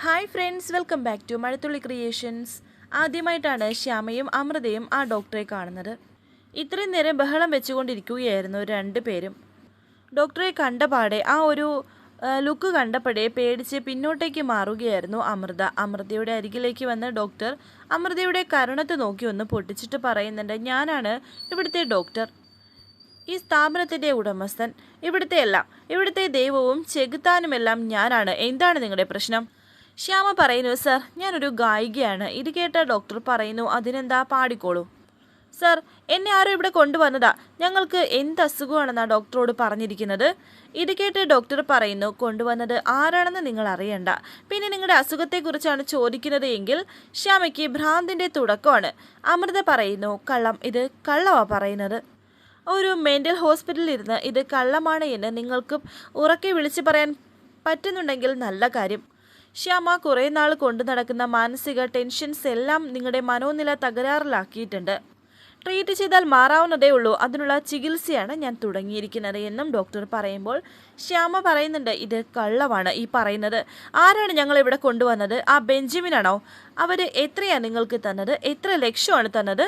Hi friends, welcome back to Mazhathulli creations. ആദ്യമായിട്ടാണ് ശ്യാമയും അമൃതയും ആ ഡോക്ടറെ കാണുന്നത്. ഇത്രയും നേരം ബഹളം വെച്ചുകൊണ്ടിരിക്കുകയായിരുന്നു രണ്ടുപേരും. ഡോക്ടറെ കണ്ടപാടെ ആ ഒരു ലുക്ക് കണ്ടപ്പോഴേ പേടിച്ച് പിന്നോട്ടേക്ക് മാറുകയായിരുന്നു അമൃത. അമൃതയുടെ അരികിലേക്ക് വന്ന ഡോക്ടർ അമൃതയുടെ കരണത്ത് നോക്കി ഒന്ന് പൊട്ടിച്ചിട്ട് പറയുന്നുണ്ട്, ഞാനാണ് ഇവിടുത്തെ ഡോക്ടർ, ഈ സ്ഥാപനത്തിൻ്റെ ഉടമസ്ഥൻ, ഇവിടുത്തെ ദൈവവും ചെകുത്താനുമെല്ലാം ഞാനാണ്. എന്താണ് നിങ്ങളുടെ പ്രശ്നം? ശ്യാമ പറയുന്നു, സർ ഞാനൊരു ഗായികയാണ്. ഇത് കേട്ട ഡോക്ടർ പറയുന്നു, അതിനെന്താ, പാടിക്കോളൂ. സർ എന്നെ ആരും ഇവിടെ കൊണ്ടുവന്നതാ, ഞങ്ങൾക്ക് എന്ത് അസുഖമാണെന്നാണ് ഡോക്ടറോട് പറഞ്ഞിരിക്കുന്നത്. ഇത് കേട്ട് ഡോക്ടർ പറയുന്നു, കൊണ്ടുവന്നത് ആരാണെന്ന് നിങ്ങൾ അറിയണ്ട, പിന്നെ നിങ്ങളുടെ അസുഖത്തെക്കുറിച്ചാണ് ചോദിക്കുന്നത് എങ്കിൽ ശ്യാമയ്ക്ക് ഭ്രാന്തിൻ്റെ തുടക്കമാണ്. അമൃത പറയുന്നു, കള്ളം, ഇത് കള്ളവാ പറയുന്നത്. ഒരു മെൻ്റൽ ഹോസ്പിറ്റലിൽ ഇരുന്ന് ഇത് കള്ളമാണ് എന്ന് നിങ്ങൾക്ക് ഉറക്കെ വിളിച്ചു പറയാൻ പറ്റുന്നുണ്ടെങ്കിൽ നല്ല കാര്യം. ശ്യാമ കുറേ നാൾ കൊണ്ടു നടക്കുന്ന മാനസിക ടെൻഷൻസ് എല്ലാം നിങ്ങളുടെ മനോനില തകരാറിലാക്കിയിട്ടുണ്ട്. ട്രീറ്റ് ചെയ്താൽ മാറാവുന്നതേ ഉള്ളൂ, അതിനുള്ള ചികിത്സയാണ് ഞാൻ തുടങ്ങിയിരിക്കുന്നത് എന്നും ഡോക്ടർ പറയുമ്പോൾ ശ്യാമ പറയുന്നുണ്ട്, ഇത് കള്ളമാണ് ഈ പറയുന്നത്. ആരാണ് ഞങ്ങളിവിടെ കൊണ്ടുവന്നത്? ആ ബെഞ്ചമിനാണോ? അവർ എത്രയാണ് നിങ്ങൾക്ക് തന്നത്? എത്ര ലക്ഷമാണ് തന്നത്?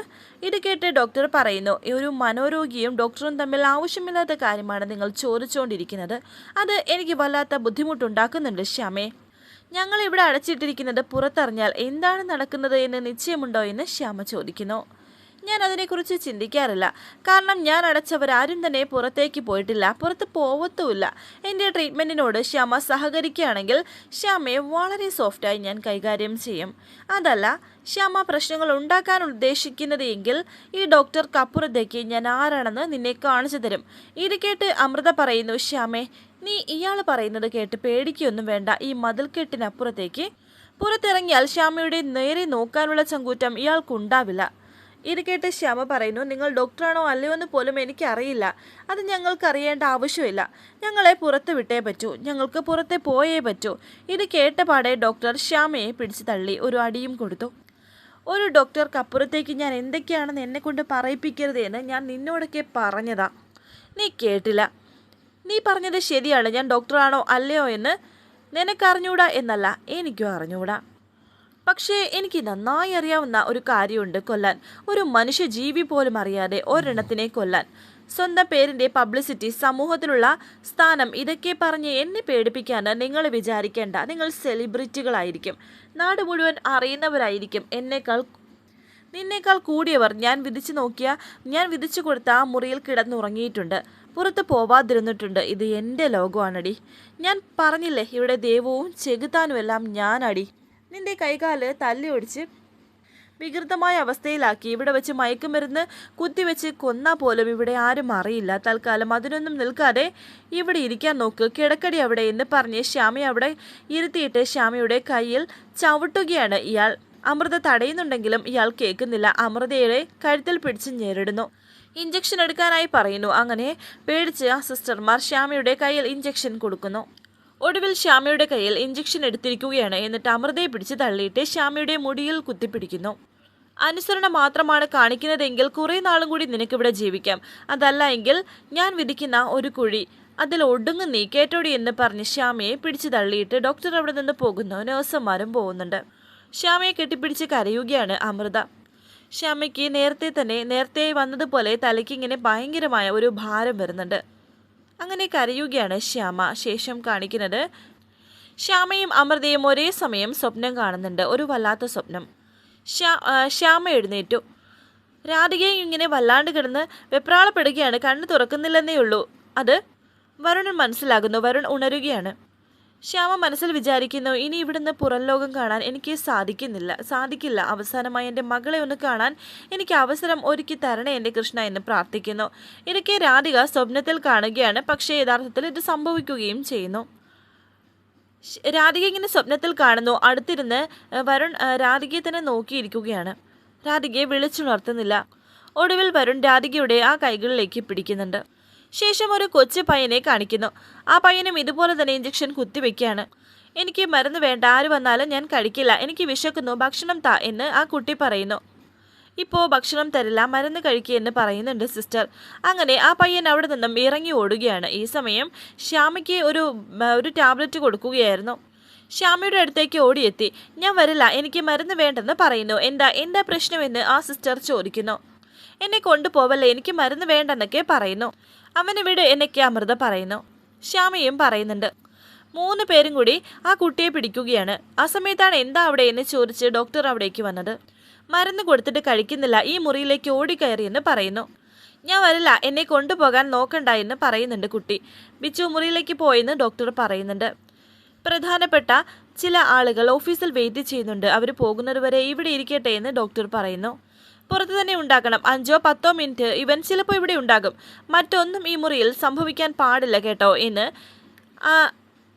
ഇത് കേട്ട് ഡോക്ടർ പറയുന്നു, ഒരു മനോരോഗിയും ഡോക്ടറും തമ്മിൽ ആവശ്യമില്ലാത്ത കാര്യമാണ് നിങ്ങൾ ചോദിച്ചുകൊണ്ടിരിക്കുന്നത്. അത് എനിക്ക് വല്ലാത്ത ബുദ്ധിമുട്ടുണ്ടാക്കുന്നുണ്ട് ശ്യാമേ. ഞങ്ങളിവിടെ അടച്ചിട്ടിരിക്കുന്നത് പുറത്തറിഞ്ഞാൽ എന്താണ് നടക്കുന്നത് എന്ന് നിശ്ചയമുണ്ടോ എന്ന് ശ്യാമ ചോദിക്കുന്നു. ഞാൻ അതിനെക്കുറിച്ച് ചിന്തിക്കാറില്ല, കാരണം ഞാൻ അടച്ചവരാരും തന്നെ പുറത്തേക്ക് പോയിട്ടില്ല, പുറത്ത് പോവത്തുമില്ല. എൻ്റെ ട്രീറ്റ്മെൻറ്റിനോട് ശ്യാമ സഹകരിക്കുകയാണെങ്കിൽ ശ്യാമയെ വളരെ സോഫ്റ്റായി ഞാൻ കൈകാര്യം ചെയ്യും. അതല്ല ശ്യാമ പ്രശ്നങ്ങൾ ഉണ്ടാക്കാൻ ഉദ്ദേശിക്കുന്നത് എങ്കിൽ ഈ ഡോക്ടർക്കപ്പുറത്തേക്ക് ഞാൻ ആരാണെന്ന് നിന്നെ കാണിച്ചു തരും. ഇത് കേട്ട് അമൃത പറയുന്നു, ശ്യാമേ നീ ഇയാൾ പറയുന്നത് കേട്ട് പേടിക്കൊന്നും വേണ്ട. ഈ മതിൽക്കെട്ടിനപ്പുറത്തേക്ക് പുറത്തിറങ്ങിയാൽ ശ്യാമയുടെ നേരെ നോക്കാനുള്ള ചങ്കൂറ്റം ഇയാൾക്കുണ്ടാവില്ല. ഇത് കേട്ട് ശ്യാമ പറയുന്നു, നിങ്ങൾ ഡോക്ടറാണോ അല്ലയോ എന്ന് പോലും എനിക്കറിയില്ല. അത് ഞങ്ങൾക്ക് അറിയേണ്ട ആവശ്യമില്ല. ഞങ്ങളെ പുറത്ത് വിട്ടേ പറ്റൂ, ഞങ്ങൾക്ക് പുറത്തെ പോയേ പറ്റൂ. ഇത് കേട്ടപാടെ ഡോക്ടർ ശ്യാമയെ പിടിച്ചു തള്ളി ഒരു അടിയും കൊടുത്തു. ഒരു ഡോക്ടർക്കപ്പുറത്തേക്ക് ഞാൻ എന്തൊക്കെയാണെന്ന് എന്നെ കൊണ്ട് പറയിപ്പിക്കരുത് എന്ന് ഞാൻ നിന്നോടൊക്കെ പറഞ്ഞതാ, നീ കേട്ടില്ല. നീ പറഞ്ഞത് ശരിയാണ്, ഞാൻ ഡോക്ടറാണോ അല്ലയോ എന്ന് നിനക്കറിഞ്ഞൂടാ എന്നല്ല, എനിക്കും അറിഞ്ഞൂടാ. പക്ഷേ എനിക്ക് നന്നായി അറിയാവുന്ന ഒരു കാര്യമുണ്ട്, കൊല്ലാൻ. ഒരു മനുഷ്യ ജീവി പോലും അറിയാതെ ഒരെണ്ണത്തിനെ കൊല്ലാൻ. സ്വന്തം പേരിൻ്റെ പബ്ലിസിറ്റി, സമൂഹത്തിലുള്ള സ്ഥാനം, ഇതൊക്കെ പറഞ്ഞ് എന്നെ പേടിപ്പിക്കാൻ നിങ്ങൾ വിചാരിക്കേണ്ട. നിങ്ങൾ സെലിബ്രിറ്റികളായിരിക്കും, നാട് മുഴുവൻ അറിയുന്നവരായിരിക്കും. നിന്നേക്കാൾ കൂടിയവർ ഞാൻ വിധിച്ചു കൊടുത്ത ആ മുറിയിൽ കിടന്നുറങ്ങിയിട്ടുണ്ട്, പുറത്ത് പോവാതിരുന്നിട്ടുണ്ട്. ഇത് എൻ്റെ ലോകമാണടി. ഞാൻ പറഞ്ഞില്ലേ, ഇവിടെ ദൈവവും ചെകുത്താനുമെല്ലാം ഞാനടി. നിന്റെ കൈകാല് തല്ലി ഒടിച്ച് വികൃതമായ അവസ്ഥയിലാക്കി ഇവിടെ വെച്ച് മയക്കുമരുന്ന് കുത്തിവെച്ച് കൊന്നാൽ പോലും ഇവിടെ ആരും അറിയില്ല. തൽക്കാലം അതിനൊന്നും നിൽക്കാതെ ഇവിടെ ഇരിക്കാൻ നോക്ക്, കിടക്കടി അവിടെ എന്ന് പറഞ്ഞ് ശ്യാമയെ അവിടെ ഇരുത്തിയിട്ട് ശ്യാമയുടെ കയ്യിൽ ചവിട്ടുകയാണ് ഇയാൾ. അമൃത തടയുന്നുണ്ടെങ്കിലും ഇയാൾ കേൾക്കുന്നില്ല. അമൃതയുടെ കഴുത്തിൽ പിടിച്ച് ഞെരടുന്നു. ഇഞ്ചക്ഷൻ എടുക്കാനായി പറയുന്നു. അങ്ങനെ പേടിച്ച് ആ സിസ്റ്റർമാർ ശ്യാമയുടെ കയ്യിൽ ഇഞ്ചക്ഷൻ കൊടുക്കുന്നു. ഒടുവിൽ ശ്യാമയുടെ കയ്യിൽ ഇഞ്ചക്ഷൻ എടുത്തിരിക്കുകയാണ്. എന്നിട്ട് അമൃതയെ പിടിച്ച് തള്ളിയിട്ട് ശ്യാമയുടെ മുടിയിൽ കുത്തിപ്പിടിക്കുന്നു. അനുസരണ മാത്രമാണ് കാണിക്കുന്നതെങ്കിൽ കുറേ നാളും കൂടി നിനക്കിവിടെ ജീവിക്കാം. അതല്ല എങ്കിൽ ഞാൻ വിധിക്കുന്ന ഒരു കുഴി, അതിൽ ഒടുങ്ങും നീ, കേട്ടോടി എന്ന് പറഞ്ഞ് ശ്യാമയെ പിടിച്ച് തള്ളിയിട്ട് ഡോക്ടർ അവിടെ നിന്ന് പോകുന്നു. നഴ്സുമാരും പോകുന്നുണ്ട്. ശ്യാമയെ കെട്ടിപ്പിടിച്ച് കരയുകയാണ് അമൃത. ശ്യാമയ്ക്ക് നേരത്തെ വന്നതുപോലെ തലയ്ക്ക് ഇങ്ങനെ ഭയങ്കരമായ ഒരു ഭാരം വരുന്നുണ്ട്. അങ്ങനെ കരയുകയാണ് ശ്യാമ. ശേഷം കാണിക്കുന്നത് ശ്യാമയും അമൃതയും ഒരേ സമയം സ്വപ്നം കാണുന്നുണ്ട്, ഒരു വല്ലാത്ത സ്വപ്നം. ശ്യാമ എഴുന്നേറ്റു. രാധികയും ഇങ്ങനെ വല്ലാണ്ട് കിടന്ന് വെപ്രാളപ്പെടുകയാണ്. കണ്ണ് തുറക്കുന്നില്ലെന്നേ ഉള്ളൂ. അത് വരുൺ മനസ്സിലാകുന്നു. വരുൺ ഉണരുകയാണ്. ശ്യാമ മനസ്സിൽ വിചാരിക്കുന്നു, ഇനി ഇവിടുന്ന് പുറം ലോകം കാണാൻ എനിക്ക് സാധിക്കില്ല. അവസാനമായി എൻ്റെ മകളെ ഒന്ന് കാണാൻ എനിക്ക് അവസരം ഒരുക്കി തരണേ എൻ്റെ കൃഷ്ണ എന്ന് പ്രാർത്ഥിക്കുന്നു. ഇതൊക്കെ രാധിക സ്വപ്നത്തിൽ കാണുകയാണ്. പക്ഷേ യഥാർത്ഥത്തിൽ ഇത് സംഭവിക്കുകയും ചെയ്യുന്നു. രാധിക ഇങ്ങനെ സ്വപ്നത്തിൽ കാണുന്നു. അടുത്തിരുന്ന് വരുൺ രാധികയെ തന്നെ നോക്കിയിരിക്കുകയാണ്. രാധികയെ വിളിച്ചുണർത്തുന്നില്ല. ഒടുവിൽ വരുൺ രാധികയുടെ ആ കൈകളിലേക്ക് പിടിക്കുന്നുണ്ട്. ശേഷം ഒരു കൊച്ചു പയ്യനെ കാണിക്കുന്നു. ആ പയ്യനും ഇതുപോലെ തന്നെ ഇഞ്ചക്ഷൻ കുത്തിവെക്കുകയാണ്. എനിക്ക് മരുന്ന് വേണ്ട, ആര് വന്നാലും ഞാൻ കഴിക്കില്ല, എനിക്ക് വിശക്കുന്നു, ഭക്ഷണം താ എന്ന് ആ കുട്ടി പറയുന്നു. ഇപ്പോൾ ഭക്ഷണം തരില്ല, മരുന്ന് കഴിക്കുക എന്ന് പറയുന്നുണ്ട് സിസ്റ്റർ. അങ്ങനെ ആ പയ്യൻ അവിടെ നിന്നും ഇറങ്ങി ഓടുകയാണ്. ഈ സമയം ശ്യാമയ്ക്ക് ഒരു ടാബ്ലറ്റ് കൊടുക്കുകയായിരുന്നു. ശ്യാമയുടെ അടുത്തേക്ക് ഓടിയെത്തി. ഞാൻ വരില്ല, എനിക്ക് മരുന്ന് വേണ്ടെന്ന് പറയുന്നു. എന്താ പ്രശ്നമെന്ന് ആ സിസ്റ്റർ ചോദിക്കുന്നു. എന്നെ കൊണ്ടുപോവല്ലേ, എനിക്ക് മരുന്ന് വേണ്ടെന്നൊക്കെ പറയുന്നു. അവനെ വിട് എന്നൊക്കെ അമൃത പറയുന്നു. ശ്യാമയും പറയുന്നുണ്ട്. 3 പേരും കൂടി ആ കുട്ടിയെ പിടിക്കുകയാണ്. ആ സമയത്താണ് എന്താ അവിടെ എന്ന് ചോദിച്ച് ഡോക്ടർ അവിടേക്ക് വന്നത്. മരുന്ന് കൊടുത്തിട്ട് കഴിക്കുന്നില്ല, ഈ മുറിയിലേക്ക് ഓടിക്കയറിയെന്ന് പറയുന്നു. ഞാൻ വരില്ല, എന്നെ കൊണ്ടുപോകാൻ നോക്കണ്ട എന്ന് പറയുന്നുണ്ട് കുട്ടി. ബിച്ചു മുറിയിലേക്ക് പോയെന്ന് ഡോക്ടർ പറയുന്നുണ്ട്. പ്രധാനപ്പെട്ട ചില ആളുകൾ ഓഫീസിൽ വെയിറ്റ് ചെയ്യുന്നുണ്ട്, അവർ പോകുന്നതുവരെ ഇവിടെ ഇരിക്കട്ടെ എന്ന് ഡോക്ടർ പറയുന്നു. പുറത്ത് തന്നെ ഉണ്ടാക്കണം, 5-10 മിനിറ്റ് ഇവൻ ചിലപ്പോൾ ഇവിടെ ഉണ്ടാകും. മറ്റൊന്നും ഈ മുറിയിൽ സംഭവിക്കാൻ പാടില്ല കേട്ടോ എന്ന്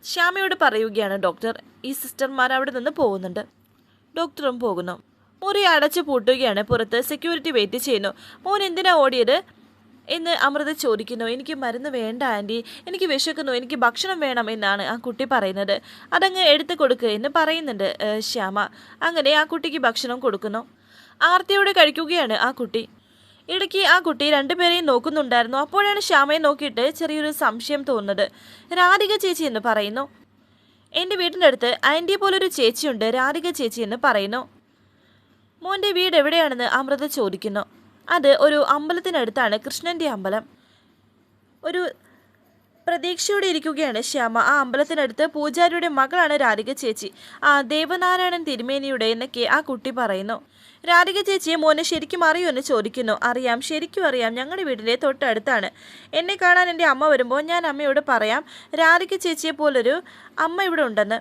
ശ്യാമയോട് പറയുകയാണ് ഡോക്ടർ. ഈ സിസ്റ്റർമാർ അവിടെ നിന്ന് പോകുന്നുണ്ട്. ഡോക്ടറും പോകുന്നു. മുറി അടച്ചു പൂട്ടുകയാണ്. പുറത്ത് സെക്യൂരിറ്റി വെയിറ്റ് ചെയ്യുന്നു. മോൻ എന്തിനാ ഓടിയത് എന്ന് അമൃത ചോദിക്കുന്നു. എനിക്ക് മരുന്ന് വേണ്ട ആൻറ്റി, എനിക്ക് വിശക്കുന്നു, എനിക്ക് ഭക്ഷണം വേണം എന്നാണ് ആ കുട്ടി പറയുന്നത്. അതങ്ങ് എടുത്തു കൊടുക്കുക എന്ന് പറയുന്നുണ്ട് ശ്യാമ. അങ്ങനെ ആ കുട്ടിക്ക് ഭക്ഷണം കൊടുക്കുന്നു. ആർത്തിയോടെ കഴിക്കുകയാണ് ആ കുട്ടി. ഇടയ്ക്ക് ആ കുട്ടി 2 പേരെയും നോക്കുന്നുണ്ടായിരുന്നു. അപ്പോഴാണ് ശ്യാമയെ നോക്കിയിട്ട് ചെറിയൊരു സംശയം തോന്നുന്നത്. രാധിക ചേച്ചി എന്ന് പറയുന്നു. എൻ്റെ വീടിൻ്റെ അടുത്ത് ആൻറ്റി പോലൊരു ചേച്ചിയുണ്ട്, രാധിക ചേച്ചി എന്ന് പറയുന്നു. മോൻ്റെ വീട് എവിടെയാണെന്ന് അമൃത ചോദിക്കുന്നു. അത് ഒരു അമ്പലത്തിനടുത്താണ്, കൃഷ്ണൻ്റെ അമ്പലം. ഒരു പ്രതീക്ഷയോടെ ഇരിക്കുകയാണ് ശ്യാമ. ആ അമ്പലത്തിനടുത്ത് പൂജാരിയുടെ മകളാണ് രാധിക ചേച്ചി, ദേവനാരായണൻ തിരുമേനിയുടെ എന്നൊക്കെ ആ കുട്ടി പറയുന്നു. രാധിക ചേച്ചിയെ മോനെ ശരിക്കും അറിയോ എന്ന് ചോദിക്കുന്നു. അറിയാം, ശരിക്കും അറിയാം, ഞങ്ങളുടെ വീടിൻ്റെ തൊട്ടടുത്താണ്. എന്നെ കാണാൻ എൻ്റെ അമ്മ വരുമ്പോൾ ഞാൻ അമ്മയോട് പറയാം രാധിക ചേച്ചിയെ പോലൊരു അമ്മ ഇവിടെ ഉണ്ടെന്ന്.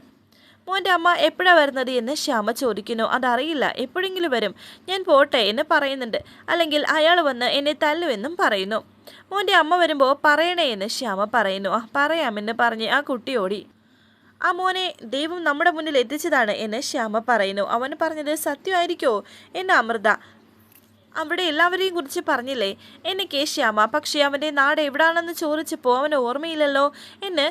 മോൻ്റെ അമ്മ എപ്പോഴാണ് വരുന്നത് എന്ന് ശ്യാമ ചോദിക്കുന്നു. അതറിയില്ല, എപ്പോഴെങ്കിലും വരും, ഞാൻ പോട്ടെ എന്ന് പറയുന്നുണ്ട്. അല്ലെങ്കിൽ അയാൾ വന്ന് എന്നെ തല്ലുമെന്നും പറയുന്നു. മോൻ്റെ അമ്മ വരുമ്പോൾ പറയണേ എന്ന് ശ്യാമ പറയുന്നു. പറയാമെന്ന് പറഞ്ഞ് ആ കുട്ടി ഓടി. ആ മോനെ ദൈവം നമ്മുടെ മുന്നിൽ എത്തിച്ചതാണ് എന്ന് ശ്യാമ പറയുന്നു. അവൻ പറഞ്ഞത് സത്യമായിരിക്കുമോ എന്ന് അമൃത. അവിടെ എല്ലാവരെയും കുറിച്ച് പറഞ്ഞില്ലേ എനിക്ക് ശ്യാമ, പക്ഷേ അവൻ്റെ നാട് എവിടാണെന്ന് ചോദിച്ചപ്പോൾ അവന് ഓർമ്മയില്ലല്ലോ എന്ന്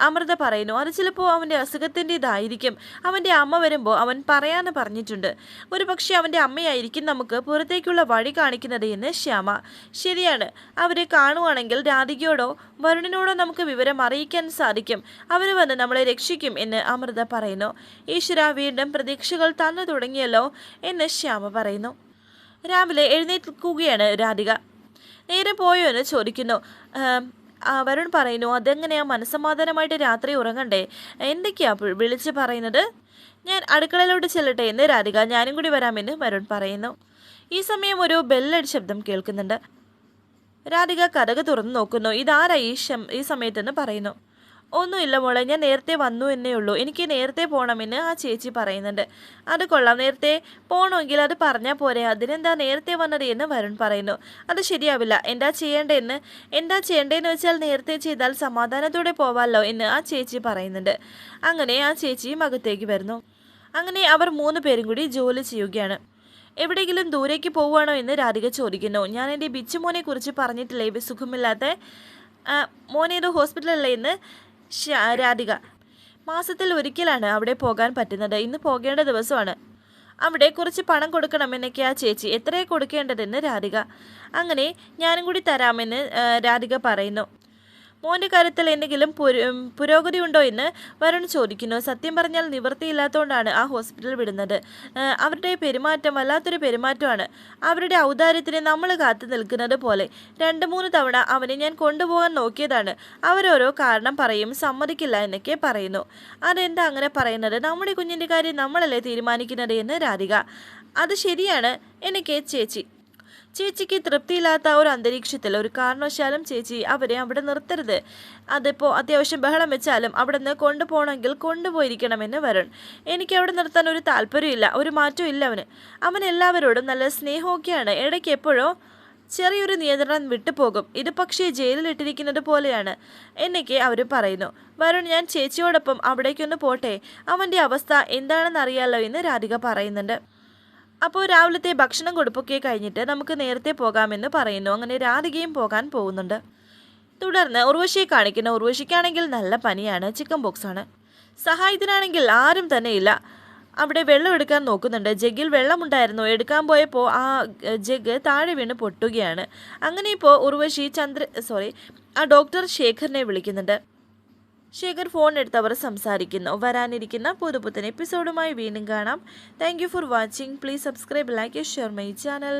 അമൃത പറയുന്നു. അത് ചിലപ്പോൾ അവൻ്റെ അസുഖത്തിൻ്റെതായിരിക്കും. അവൻ്റെ അമ്മ വരുമ്പോൾ അവൻ പറയാമെന്ന് പറഞ്ഞിട്ടുണ്ട്. ഒരു പക്ഷേ അവൻ്റെ അമ്മയായിരിക്കും നമുക്ക് പുറത്തേക്കുള്ള വഴി കാണിക്കുന്നത് എന്ന് ശ്യാമ. ശരിയാണ്, അവരെ കാണുവാണെങ്കിൽ രാധികയോടോ വരുണിനോടോ നമുക്ക് വിവരം അറിയിക്കാൻ സാധിക്കും. അവർ വന്ന് നമ്മളെ രക്ഷിക്കും എന്ന് അമൃത പറയുന്നു. ഈശ്വര, വീണ്ടും പ്രതീക്ഷകൾ തന്നു തുടങ്ങിയല്ലോ എന്ന് ശ്യാമ പറയുന്നു. രാവിലെ എഴുന്നേൽക്കുകയാണ് രാധിക. നേരെ പോയോ എന്ന് ചോദിക്കുന്നു. വരുൺ പറയുന്നു, അതെങ്ങനെയാ മനസ്സമാധാനമായിട്ട് രാത്രി ഉറങ്ങണ്ടേ, എന്തൊക്കെയാ വിളിച്ച് പറയുന്നത്? ഞാൻ അടുക്കളയിലോട്ട് ചെല്ലട്ടെ എന്ന് രാധിക. ഞാനും കൂടി വരാമെന്ന് വരുൺ പറയുന്നു. ഈ സമയം ഒരു ബെല്ലടി ശബ്ദം കേൾക്കുന്നുണ്ട്. രാധിക കതക് തുറന്നു നോക്കുന്നു. ഇതാരാ ഈ സമയത്തെന്ന് പറയുന്നു. ഒന്നുമില്ല മോളെ, ഞാൻ നേരത്തെ വന്നു എന്നേ ഉള്ളൂ, എനിക്ക് നേരത്തെ പോകണമെന്ന് ആ ചേച്ചി പറയുന്നുണ്ട്. അത് കൊള്ളാം, നേരത്തെ പോകണമെങ്കിൽ അത് പറഞ്ഞാൽ പോരെ, അതിനെന്താ നേരത്തെ വന്നത് എന്ന് വരുൺ പറയുന്നു. അത് ശരിയാവില്ല, എന്താ ചെയ്യേണ്ടതെന്ന് വെച്ചാൽ നേരത്തെ ചെയ്താൽ സമാധാനത്തോടെ പോവാമല്ലോ എന്ന് ആ ചേച്ചി പറയുന്നുണ്ട്. അങ്ങനെ ആ ചേച്ചിയും അകത്തേക്ക് വരുന്നു. അങ്ങനെ അവർ 3 പേരും കൂടി ജോലി ചെയ്യുകയാണ്. എവിടെയെങ്കിലും ദൂരേക്ക് പോവുകയാണോ എന്ന് രാധിക ചോദിക്കുന്നു. ഞാൻ എൻ്റെ ബിച്ചു മോനെ കുറിച്ച് പറഞ്ഞിട്ടില്ലേ, സുഖമില്ലാത്ത മോനേതോ ഹോസ്പിറ്റലല്ലേ എന്ന് രാധിക. മാസത്തിൽ ഒരിക്കലാണ് അവിടെ പോകാൻ പറ്റുന്നത്. ഇന്ന് പോകേണ്ട ദിവസമാണ്. അവിടെ കുറച്ച് പണം കൊടുക്കണമെന്നൊക്കെ ആ ചേച്ചി. എത്രയാണ് കൊടുക്കേണ്ടതെന്ന് രാധിക. അങ്ങനെ ഞാനും കൂടി തരാമെന്ന് രാധിക പറയുന്നു. മോൻ്റെ കാര്യത്തിൽ എന്തെങ്കിലും പുരോഗതി ഉണ്ടോ എന്ന് വരുൺ ചോദിക്കുന്നു. സത്യം പറഞ്ഞാൽ നിവൃത്തിയില്ലാത്തതുകൊണ്ടാണ് ആ ഹോസ്പിറ്റൽ വിടുന്നത്. അവരുടെ പെരുമാറ്റം വല്ലാത്തൊരു പെരുമാറ്റമാണ്. അവരുടെ ഔദാര്യത്തിന് നമ്മൾ കാത്തു നിൽക്കുന്നത് പോലെ. 2-3 തവണ അവനെ ഞാൻ കൊണ്ടുപോകാൻ നോക്കിയതാണ്. അവരോരോ കാരണം പറയും, സമ്മതിക്കില്ല എന്നൊക്കെ പറയുന്നു. അതെന്താ അങ്ങനെ പറയുന്നത്? നമ്മുടെ കുഞ്ഞിൻ്റെ കാര്യം നമ്മളല്ലേ തീരുമാനിക്കുന്നത് എന്ന് രാധിക. അത് ശരിയാണ് എനിക്ക് ചേച്ചിക്ക് തൃപ്തിയില്ലാത്ത ഒരു അന്തരീക്ഷത്തിൽ ഒരു കാരണവശാലും ചേച്ചി അവരെ അവിടെ നിർത്തരുത്. അതിപ്പോൾ അത്യാവശ്യം ബഹളം വെച്ചാലും അവിടെ നിന്ന് കൊണ്ടുപോകണമെങ്കിൽ കൊണ്ടുപോയിരിക്കണമെന്ന് വരുൺ. എനിക്ക് അവിടെ നിർത്താൻ ഒരു താല്പര്യമില്ല, ഒരു മാറ്റവും ഇല്ല അവൻ എല്ലാവരോടും നല്ല സ്നേഹമൊക്കെയാണ്. ഇടയ്ക്ക് എപ്പോഴോ ചെറിയൊരു നിയന്ത്രണം വിട്ടുപോകും. ഇത് പക്ഷേ ജയിലിലിട്ടിരിക്കുന്നത് പോലെയാണ് എന്നൊക്കെ അവർ പറയുന്നു. വരുൺ, ഞാൻ ചേച്ചിയോടൊപ്പം അവിടേക്കൊന്ന് പോട്ടെ, അവൻ്റെ അവസ്ഥ എന്താണെന്ന് അറിയാലോ എന്ന് രാധിക പറയുന്നുണ്ട്. അപ്പോൾ രാവിലത്തെ ഭക്ഷണം കൊടുപ്പൊക്കെ കഴിഞ്ഞിട്ട് നമുക്ക് നേരത്തെ പോകാമെന്ന് പറയുന്നു. അങ്ങനെ രാധികയും പോകാൻ പോകുന്നുണ്ട്. തുടർന്ന് ഉർവശിയെ കാണിക്കുന്നു. ഉർവശിക്കാണെങ്കിൽ നല്ല പനിയാണ്, ചിക്കൻ ബോക്സാണ്. സഹായത്തിനാണെങ്കിൽ ആരും തന്നെ ഇല്ല. അവിടെ വെള്ളം എടുക്കാൻ നോക്കുന്നുണ്ട്. ജഗ്ഗിൽ വെള്ളമുണ്ടായിരുന്നു. എടുക്കാൻ പോയപ്പോൾ ആ ജഗ് താഴെ വീണ് പൊട്ടുകയാണ്. അങ്ങനെ ഇപ്പോൾ ഉർവശി ഡോക്ടർ ശേഖറിനെ വിളിക്കുന്നുണ്ട്. ശേഖർ ഫോൺ എടുത്ത് അവർ സംസാരിക്കുന്നു. വരാനിരിക്കുന്ന പുതുപുത്തൻ എപ്പിസോഡുമായി വീണ്ടും കാണാം. Thank you for watching. Please subscribe, like, share my channel.